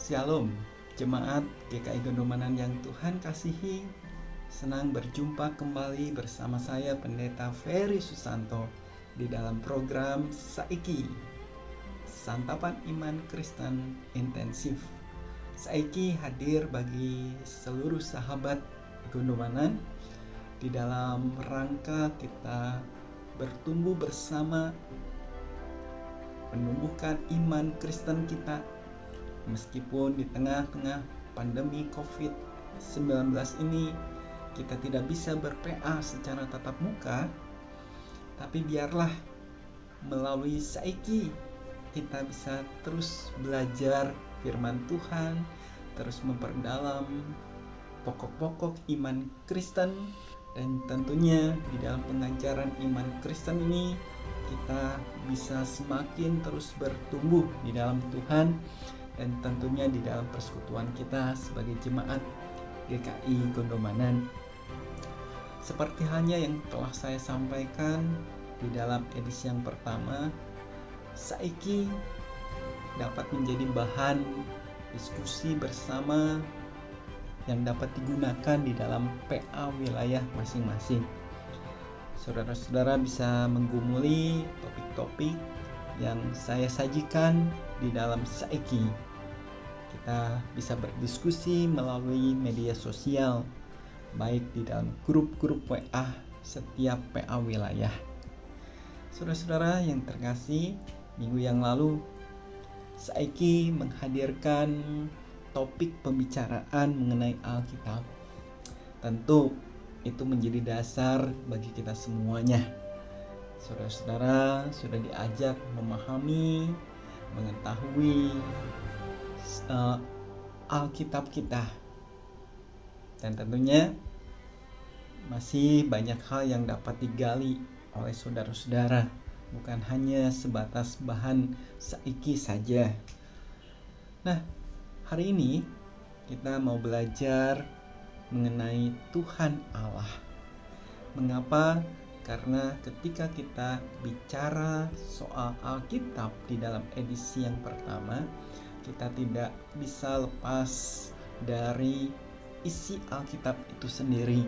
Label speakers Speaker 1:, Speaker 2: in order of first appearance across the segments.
Speaker 1: Shalom, jemaat GKI Gondomanan yang Tuhan kasihi. Senang berjumpa kembali bersama saya Pendeta Ferry Susanto di dalam program Saiki, Santapan Iman Kristen Intensif. Saiki hadir bagi seluruh sahabat Gondomanan di dalam rangka kita bertumbuh bersama, menumbuhkan iman Kristen kita. Meskipun di tengah-tengah pandemi COVID-19 ini kita tidak bisa ber-PA secara tatap muka, tapi biarlah melalui Saiki kita bisa terus belajar firman Tuhan, terus memperdalam pokok-pokok iman Kristen, dan tentunya di dalam pengajaran iman Kristen ini kita bisa semakin terus bertumbuh di dalam Tuhan, dan tentunya di dalam persekutuan kita sebagai jemaat GKI Gondomanan. Seperti halnya yang telah saya sampaikan di dalam edisi yang pertama, Saiki dapat menjadi bahan diskusi bersama yang dapat digunakan di dalam PA wilayah masing-masing. Saudara-saudara bisa menggumuli topik-topik yang saya sajikan di dalam Saiki. Kita bisa berdiskusi melalui media sosial, baik di dalam grup-grup WA setiap PA wilayah. Saudara-saudara yang terkasih, minggu yang lalu Saiki menghadirkan topik pembicaraan mengenai Alkitab. Tentu itu menjadi dasar bagi kita semuanya. Saudara-saudara sudah diajak memahami, mengetahui Alkitab kita, dan tentunya masih banyak hal yang dapat digali oleh saudara-saudara, bukan hanya sebatas bahan Saiki saja. Nah, hari ini kita mau belajar mengenai Tuhan Allah. Mengapa? Karena ketika kita bicara soal Alkitab di dalam edisi yang pertama, kita tidak bisa lepas dari isi Alkitab itu sendiri,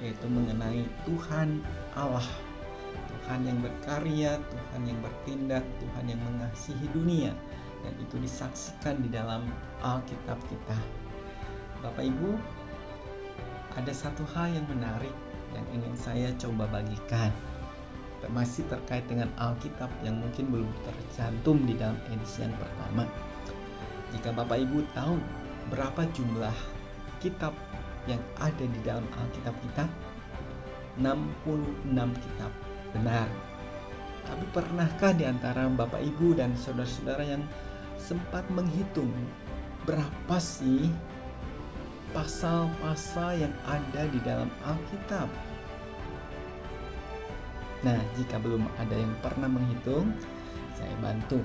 Speaker 1: yaitu mengenai Tuhan Allah. Tuhan yang berkarya, Tuhan yang bertindak, Tuhan yang mengasihi dunia, dan itu disaksikan di dalam Alkitab kita. Bapak Ibu, ada satu hal yang menarik yang ingin saya coba bagikan, masih terkait dengan Alkitab yang mungkin belum tercantum di dalam edisi yang pertama. Jika Bapak Ibu tahu berapa jumlah kitab yang ada di dalam Alkitab kita? 66 kitab. Benar. Tapi pernahkah di antara Bapak Ibu dan saudara-saudara yang sempat menghitung berapa sih pasal-pasal yang ada di dalam Alkitab? Nah, jika belum ada yang pernah menghitung, saya bantu.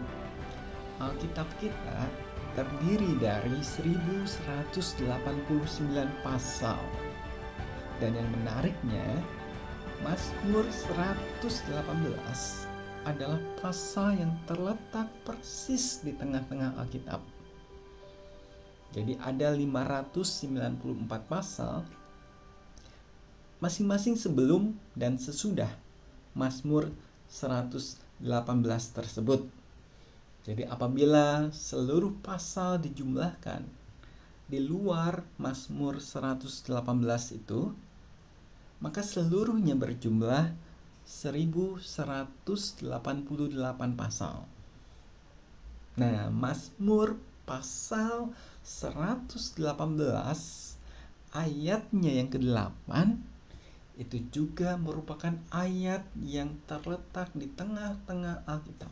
Speaker 1: Alkitab kita terdiri dari 1189 pasal. Dan yang menariknya, Mazmur 118 adalah pasal yang terletak persis di tengah-tengah Alkitab. Jadi ada 594 pasal, masing-masing sebelum dan sesudah Mazmur 118 tersebut. Jadi apabila seluruh pasal dijumlahkan di luar Mazmur 118 itu, maka seluruhnya berjumlah 1188 pasal. Nah, Mazmur pasal 118 ayatnya yang ke-8 itu juga merupakan ayat yang terletak di tengah-tengah Alkitab.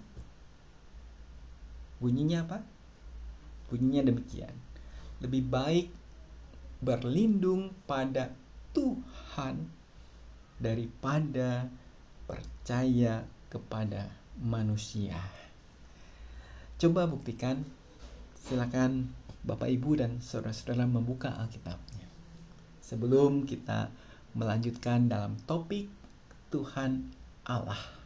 Speaker 1: Bunyinya apa? Bunyinya demikian. Lebih baik berlindung pada Tuhan daripada percaya kepada manusia. Coba buktikan. Silakan Bapak Ibu dan saudara-saudara membuka Alkitabnya. Sebelum kita melanjutkan dalam topik Tuhan Allah.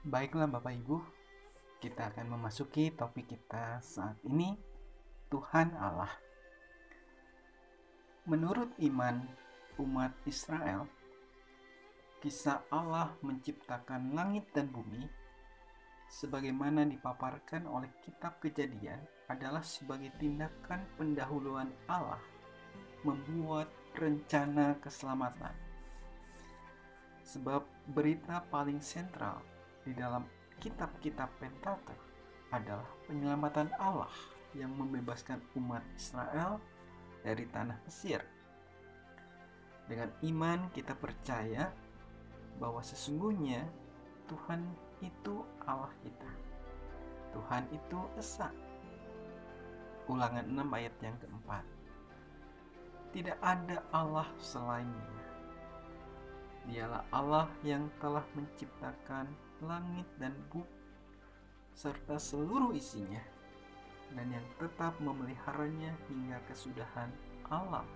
Speaker 1: Baiklah Bapak Ibu, Kita akan memasuki topik kita saat ini, Tuhan Allah. Menurut iman umat Israel, kisah Allah menciptakan langit dan bumi sebagaimana dipaparkan oleh kitab Kejadian adalah sebagai tindakan pendahuluan Allah membuat rencana keselamatan. Sebab berita paling sentral di dalam kitab-kitab Pentateuch adalah penyelamatan Allah yang membebaskan umat Israel dari tanah Mesir. Dengan iman kita percaya bahwa sesungguhnya Tuhan itu Allah kita. Tuhan itu esa. Ulangan 6 ayat yang keempat. Tidak ada Allah selain Dia. Dialah Allah yang telah menciptakan langit dan bumi serta seluruh isinya, dan yang tetap memeliharanya hingga kesudahan alam.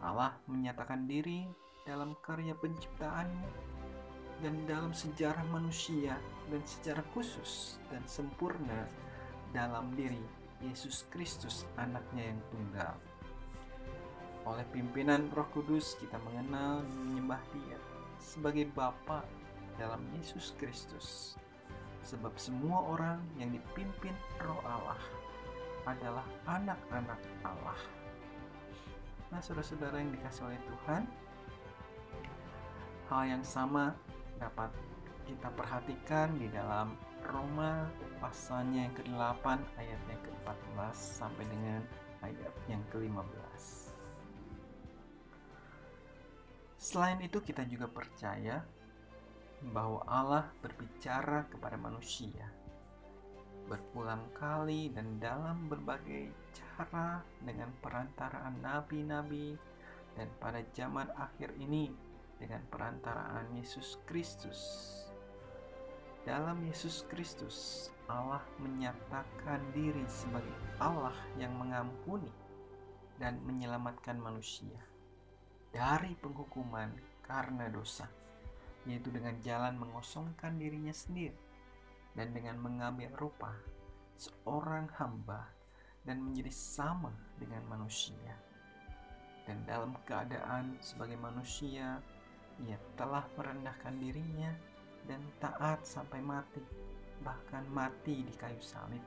Speaker 1: Allah menyatakan diri dalam karya penciptaannya dan dalam sejarah manusia, dan secara khusus dan sempurna dalam diri Yesus Kristus, anaknya yang tunggal. Oleh pimpinan Roh Kudus kita mengenal dan menyembah Dia sebagai Bapa dalam Yesus Kristus. Sebab semua orang yang dipimpin Roh Allah adalah anak-anak Allah. Nah, saudara-saudara yang dikasihi oleh Tuhan, hal yang sama dapat kita perhatikan di dalam Roma pasalnya yang ke-8 ayat yang ke-14 sampai dengan ayat yang ke-15. Selain itu, kita juga percaya bahwa Allah berbicara kepada manusia berulang kali dan dalam berbagai cara dengan perantaraan nabi-nabi, dan pada zaman akhir ini dengan perantaraan Yesus Kristus. Dalam Yesus Kristus, Allah menyatakan diri sebagai Allah yang mengampuni dan menyelamatkan manusia dari penghukuman karena dosa, yaitu dengan jalan mengosongkan dirinya sendiri dan dengan mengambil rupa seorang hamba dan menjadi sama dengan manusia. Dan dalam keadaan sebagai manusia, Ia telah merendahkan dirinya dan taat sampai mati, bahkan mati di kayu salib.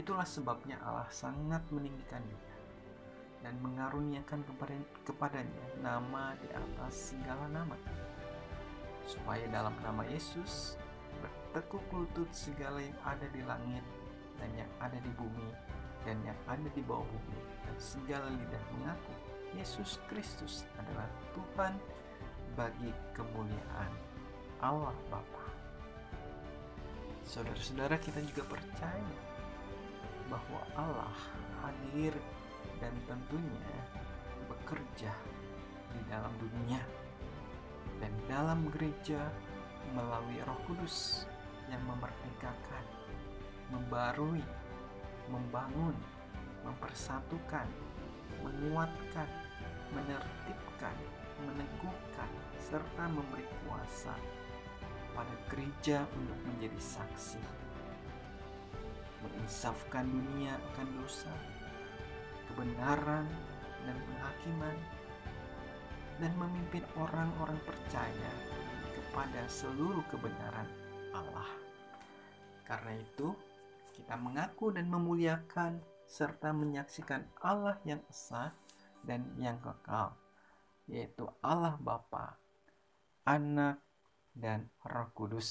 Speaker 1: Itulah sebabnya Allah sangat meninggikan Dia dan mengaruniakan kepadanya nama di atas segala nama, supaya dalam nama Yesus bertekuk lutut segala yang ada di langit dan yang ada di bumi dan yang ada di bawah bumi, dan segala lidah mengaku Yesus Kristus adalah Tuhan, bagi kemuliaan Allah Bapa. Saudara-saudara, kita juga percaya bahwa Allah hadir dan tentunya bekerja di dalam dunia dan dalam gereja melalui Roh Kudus yang memerdekakan, membarui, membangun, mempersatukan, menguatkan, menertibkan, meneguhkan, serta memberi kuasa pada gereja untuk menjadi saksi, menginsafkan dunia akan dosa, kebenaran dan penghakiman, dan memimpin orang-orang percaya kepada seluruh kebenaran Allah. Karena itu, kita mengaku dan memuliakan serta menyaksikan Allah yang esa dan yang kekal, yaitu Allah Bapa, Anak, dan Roh Kudus,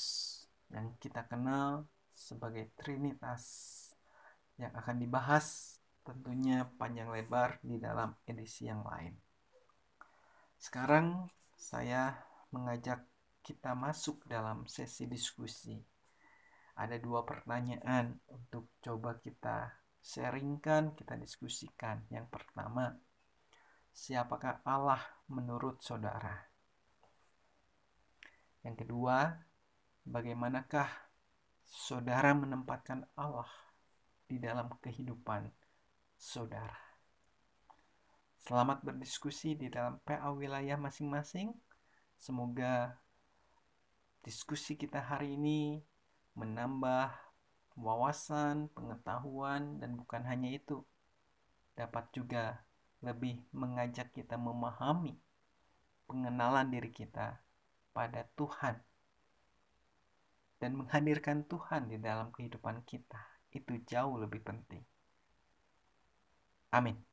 Speaker 1: yang kita kenal sebagai Trinitas, yang akan dibahas tentunya panjang lebar di dalam edisi yang lain. Sekarang saya mengajak kita masuk dalam sesi diskusi. Ada 2 pertanyaan untuk coba kita sharingkan, kita diskusikan. Yang pertama, siapakah Allah menurut saudara? Yang kedua, bagaimanakah saudara menempatkan Allah di dalam kehidupan saudara? Selamat berdiskusi di dalam PA wilayah masing-masing. Semoga diskusi kita hari ini menambah wawasan, pengetahuan, dan bukan hanya itu, dapat juga lebih mengajak kita memahami pengenalan diri kita pada Tuhan dan menghadirkan Tuhan di dalam kehidupan kita. Itu jauh lebih penting. Amin.